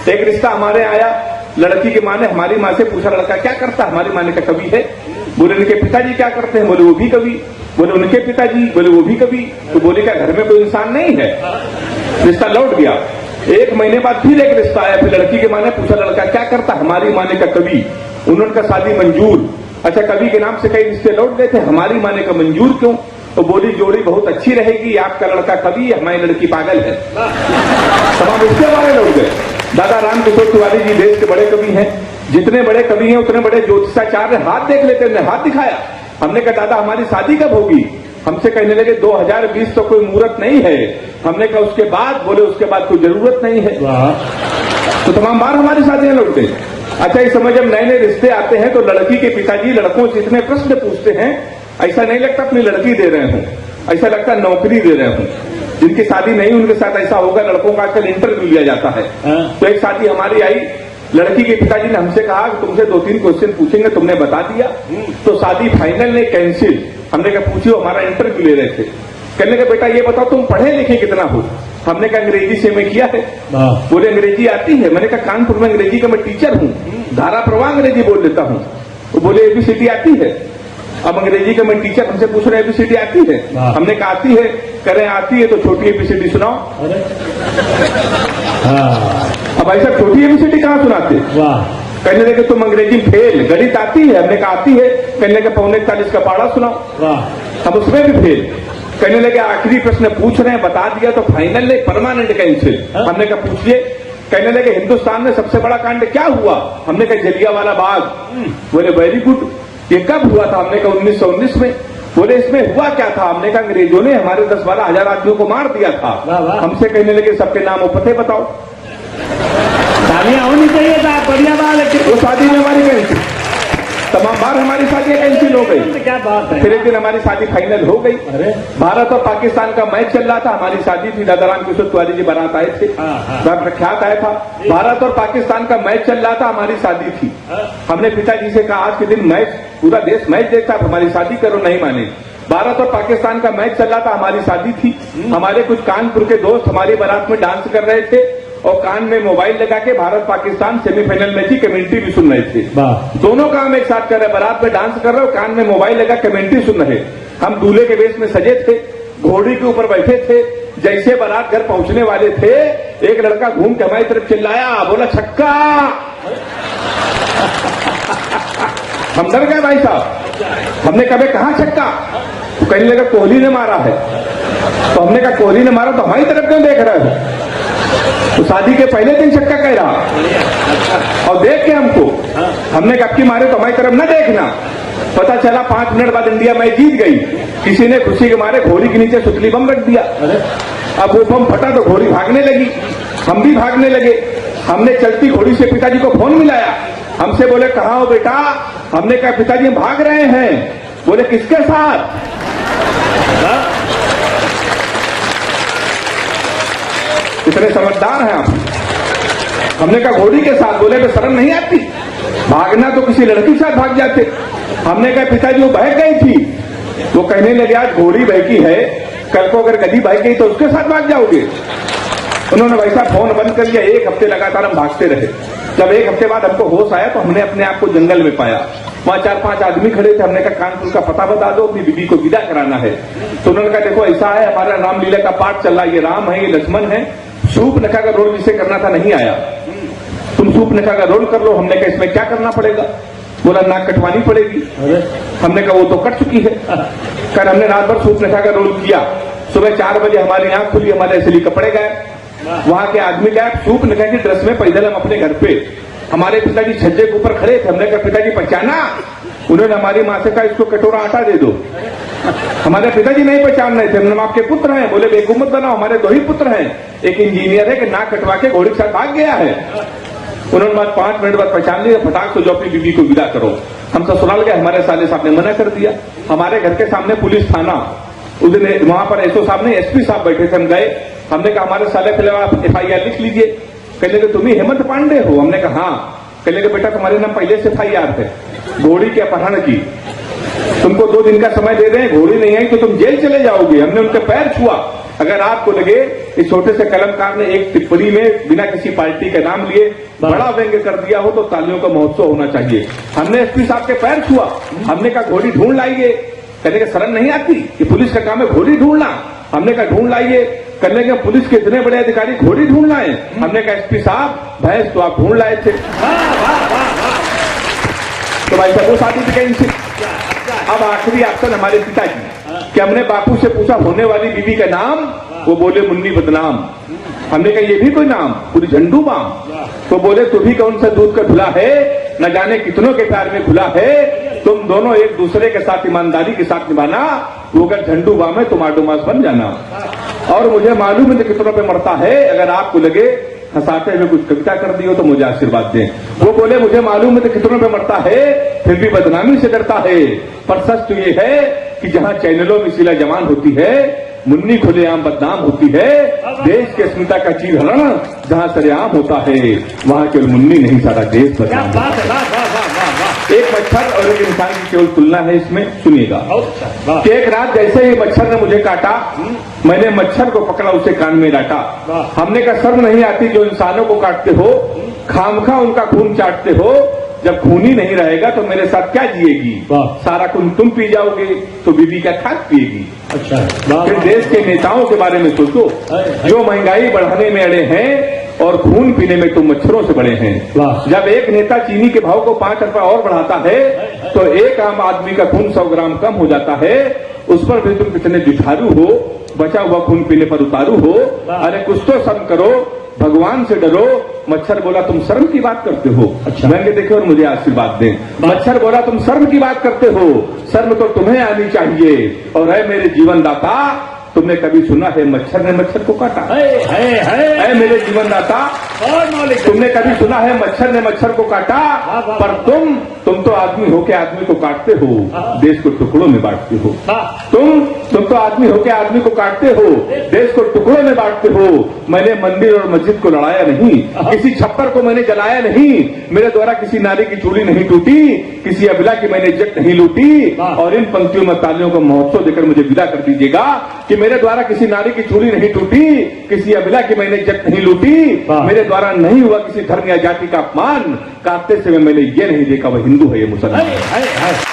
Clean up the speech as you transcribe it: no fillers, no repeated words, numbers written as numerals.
एक रिश्ता हमारे आया, लड़की की माँ ने हमारी माँ से पूछा लड़का क्या करता, हमारी माँ ने कहा कवि है। बोले उनके पिताजी क्या करते हैं, बोले वो भी कवि। बोले उनके पिताजी, बोले वो भी कवि। तो बोले क्या घर में कोई इंसान नहीं है। रिश्ता लौट गया। 1 महीने बाद फिर एक रिश्ता आया, फिर लड़की की माँ ने पूछा लड़का क्या करता, हमारी माँ ने कहा कवि। उन्होंने कहा शादी मंजूर। अच्छा कवि के नाम से कई रिश्ते लौट गए थे, हमारी माँ ने कहा मंजूर क्यों। तो बोली जोड़ी बहुत अच्छी रहेगी, आपका लड़का कवि, हमारी लड़की पागल है। तमाम रिश्ते हमारे लौट गए। दादा रामकिशोर तिवारी जी देश के बड़े कवि हैं, जितने बड़े कवि हैं उतने बड़े ज्योतिषाचार्य हाथ देख लेते हैं, हाथ दिखाया। हमने कहा दादा हमारी शादी कब होगी, हमसे कहने लगे 2020 तो कोई मुहूर्त नहीं है। हमने कहा उसके बाद, बोले उसके बाद कोई जरूरत नहीं है। तो तमाम बार हमारी शादियां लौट गई। अच्छा इस समय जब नए नए रिश्ते आते हैं तो लड़की के पिताजी लड़कों से इतने प्रश्न पूछते हैं, ऐसा नहीं लगता अपनी लड़की दे रहे हूं, ऐसा लगता नौकरी दे रहे हूं। जिनकी शादी नहीं उनके साथ ऐसा होगा, लड़कों का आजकल इंटरव्यू लिया जाता है। तो एक शादी हमारी आई, लड़की के पिताजी ने हमसे कहा कि तुमसे 2-3 क्वेश्चन पूछेंगे, तुमने बता दिया तो शादी फाइनल नहीं कैंसिल। हमने कहा पूछियो, हमारा इंटरव्यू ले रहे थे। कहने का बेटा ये बताओ तुम पढ़े लिखे कितना हो। हमने कहा अंग्रेजी से मैं किया है। बोले अंग्रेजी आती है। मैंने कहा कानपुर में अंग्रेजी का मैं टीचर हूँ, धारा प्रवाह अंग्रेजी बोल लेता हूँ। तो बोले एबीसीडी आती है। अब अंग्रेजी का मैं टीचर, हमसे पूछ रहे एबीसीडी आती है। हमने कहा आती है। कह रहे आती है तो छोटी एबीसीडी सुनाओ। अब ऐसा छोटी एबीसीडी कहाँ सुनाते। कहने लगे तुम अंग्रेजी फेल, गणित आती है। हमने कहा आती है। कहने लगे 45 का पाड़ा सुनाओ। हम उसमें भी फेल। कहने लगे आखिरी प्रश्न पूछ रहे हैं, बता दिया तो फाइनल नहीं परमानेंट कैंसिल। हमने कहा पूछिए। कहने लगे हिंदुस्तान में सबसे बड़ा कांड क्या हुआ। हमने कहा जलियांवाला बाग। बोले वेरी गुड, ये कब हुआ था। हमने कहा 1919 में। बोले इसमें हुआ क्या था। हमने कहा अंग्रेजों ने हमारे 10-12 हजार आदमियों को मार दिया था। हमसे कहने लगे सबके नाम और पते बताओ। शादियां होनी चाहिए था, बढ़िया बात है। वो शादी में हमारी कैंसिल, तमाम बार हमारी शादी कैंसिल हो गई। क्या बात है। फिर एक दिन हमारी शादी फाइनल हो गई। भारत और पाकिस्तान का मैच चल रहा था, हमारी शादी थी। दादा रामकिशोर तिवारी जी बारात आए थे, प्रख्यात आया था। भारत और पाकिस्तान का मैच चल रहा था, हमारी शादी थी। हमने पिताजी से कहा आज के दिन मैच, पूरा देश मैच देखता है, हमारी शादी करो, नहीं माने। भारत और पाकिस्तान का मैच चल रहा था, हमारी शादी थी। हमारे कुछ कानपुर के दोस्त हमारी बारात में डांस कर रहे थे और कान में मोबाइल लगा के भारत पाकिस्तान सेमीफाइनल मैच की कमेंट्री भी सुन रहे थे। दोनों काम एक साथ कर रहे, बारात में डांस कर रहे हो, कान में मोबाइल लगा कमेंट्री सुन रहे। हम दूल्हे के वेश में सजे थे, घोड़ी के ऊपर बैठे थे। जैसे बारात घर पहुंचने वाले थे, एक लड़का घूम के हमारी तरफ चिल्लाया, बोला छक्का। हम डर गए भाई साहब। हमने कहा कहां छक्का। तो कहने लगा कोहली ने मारा है। तो हमने कहा कोहली ने मारा तो हमारी तरफ क्यों देख रहे हो। तो शादी के पहले दिन छक्का कह रहा और देख के हमको। हमने कहा आपकी मारे तो हमारी तरफ न देखना। पता चला 5 मिनट बाद इंडिया मैच जीत गई। किसी ने खुशी के मारे घोड़ी के नीचे सुतली बम रख दिया। अब वो बम फटा तो घोड़ी भागने लगी, हम भी भागने लगे। हमने चलती घोड़ी से पिताजी को फोन मिलाया। हमसे बोले कहाँ हो बेटा। हमने कहा पिताजी हम भाग रहे हैं। बोले किसके साथ। इतने समझदार हैं आप। हमने कहा घोड़ी के साथ। बोले तो शर्म नहीं आती, भागना तो किसी लड़की के साथ भाग जाते। हमने कहा पिताजी वो बह गई थी। वो कहने लगे आज घोड़ी बहकी है, कल को अगर गधी बह गई तो उसके साथ भाग जाओगे। उन्होंने वैसा फोन बंद कर लिया। 1 हफ्ते लगातार हम भागते रहे। जब 1 हफ्ते बाद हमको होश आया तो हमने अपने आप को जंगल में पाया। वहां 4-5 आदमी खड़े थे। हमने कहा कानपुर का पता बता दो, अपनी बीबी को विदा कराना है। तो उन्होंने कहा देखो ऐसा है, हमारा रामलीला का पाठ चल रहा है, ये राम है, ये लक्ष्मण है। सूप नखा का रोल जिसे करना था नहीं आया, तुम सूप नखा का रोल कर लो। हमने कहा इसमें क्या करना पड़ेगा। बोला नाक कटवानी पड़ेगी। हमने कहा वो तो कट चुकी है। कल हमने रात भर सूप नखा का रोल किया। सुबह 4 बजे हमारी आंख खुली, हमारे असली कपड़े गए, वहां के आदमी गए। सूप नखा की ड्रेस में पैदल हम अपने घर पे। हमारे पिताजी छज्जे के ऊपर खड़े थे। हमने कहा पिताजी पहचाना। उन्होंने हमारी माँ से कहा इसको कटोरा आटा दे दो। हमारे पिताजी नहीं पहचान रहे थे। हमने आपके पुत्र हैं। बोले बेगुमत बनाओ, हमारे 2 ही पुत्र हैं, एक इंजीनियर है कि नाक कटवा के घोड़ी के साथ भाग गया है। उन्होंने बाद 5 मिनट बाद पहचान लिया। फटाक से जो अपनी बीबी को विदा करो। हम ससुराल गए, हमारे साले साहब ने मना कर दिया। हमारे घर के सामने पुलिस थाना, उस दिन वहां पर एसओ साहब नहीं एसपी साहब बैठे थे। हम गए, हमने कहा हमारे साले के खिलाफ FIR लिख लीजिए। कहने लगे तुम ही हेमंत पांडे हो। हमने कहा हाँ। कहने लगे बेटा तुम्हारे नाम पहले से FIR है, घोड़ी के अपहरण की। तुमको 2 दिन का समय दे रहे हैं, घोड़ी नहीं आई तो तुम जेल चले जाओगे। हमने उनके पैर छुआ। अगर आपको लगे इस छोटे से कलमकार ने एक टिप्पणी में बिना किसी पार्टी के नाम लिए बड़ा व्यंग्य कर दिया हो तो तालियों का महोत्सव होना चाहिए। हमने एसपी साहब के पैर छुआ, हमने कहा घोड़ी ढूंढ लाइए, कहने का शर्म नहीं आती कि पुलिस का काम है घोड़ी ढूंढना। हमने कहा ढूंढ लाइए, करने के पुलिस के इतने बड़े अधिकारी घोड़ी ढूंढ लाए। हमने कहा एसपी साहब भैंस तो आप ढूंढ लाए थे। तो भाई साहब वो शादी थी कहीं से। अब आखिरी ऑप्शन हमारे पिताजी कि हमने बापू से पूछा होने वाली बीवी का नाम, वो बोले मुन्नी बदनाम। हमने कहा ये भी कोई नाम, पूरी झंडू बाम। तो बोले तू भी कौन सा दूध का धुला है, न जाने कितनों के प्यार में खुला है, तुम दोनों एक दूसरे के साथ ईमानदारी के साथ निभाना, वो अगर झंडू बाम है तुम आडोमास बन जाना। और मुझे मालूम है कितनों पे मरता है, अगर आपको लगे हंसाते हुए कुछ कविता कर दी हो तो मुझे आशीर्वाद दें। वो बोले मुझे मालूम है कितनों पे मरता है, फिर भी बदनामी से डरता है, पर सच तो ये है कि जहां चैनलों में शीला जवान होती है, मुन्नी खुलेआम बदनाम होती है। देश के अस्मिता का चीरहरण जहां सरेआम होता है, वहां केवल मुन्नी नहीं सारा देश बदनाम होता है। एक मच्छर और एक इंसान की केवल तुलना है इसमें, सुनिएगा कि एक रात जैसे ही मच्छर ने मुझे काटा, मैंने मच्छर को पकड़ा, उसे कान में डांटा। हमने कहा शर्म नहीं आती जो इंसानों को काटते हो, खामखा उनका खून चाटते हो, जब खून ही नहीं रहेगा तो मेरे साथ क्या जिएगी, सारा खून तुम पी जाओगे तो बीबी क्या खाक पिएगी। अच्छा फिर देश के नेताओं के बारे में सोचो जो महंगाई बढ़ाने में अड़े हैं और खून पीने में तुम मच्छरों से बड़े हैं। जब एक नेता चीनी के भाव को 5 रुपए और बढ़ाता है तो एक आम आदमी का खून 100 ग्राम कम हो जाता है, उस पर भी तुम कितने जुझारू हो, बचा हुआ खून पीने पर उतारू हो। अरे कुछ तो शर्म करो, भगवान से डरो। मच्छर बोला तुम शर्म की बात करते हो। अच्छा मैंने देखे और मुझे आशीर्वाद दें। मच्छर बोला तुम शर्म की बात करते हो, शर्म तो तुम्हें आनी चाहिए। और है मेरे जीवन दाता, तुमने कभी सुना है मच्छर ने मच्छर को काटा? है मेरे जीवन दाता, तुमने कभी सुना है मच्छर ने मच्छर को काटा? पर तुम तो आदमी होके आदमी को काटते हो, देश को टुकड़ों में बांटते हो। तुम तो आदमी होके आदमी को काटते हो, देश को टुकड़ों में बांटते हो। मैंने मंदिर और मस्जिद को लड़ाया नहीं, किसी छप्पर को मैंने जलाया नहीं, मेरे द्वारा किसी नारी की चूड़ी नहीं टूटी, किसी अबला की मैंने इज्जत नहीं लूटी। और इन पंक्तियों में तालियों का महोत्सव देकर मुझे विदा कर दीजिएगा कि मेरे द्वारा किसी नारी की चूड़ी नहीं टूटी, किसी अबला की मैंने इज्जत नहीं लूटी, मेरे द्वारा नहीं हुआ किसी धर्म या जाति का अपमान, काटते समय मैंने ये नहीं देखा वह हिंदू है ये मुसलमान है।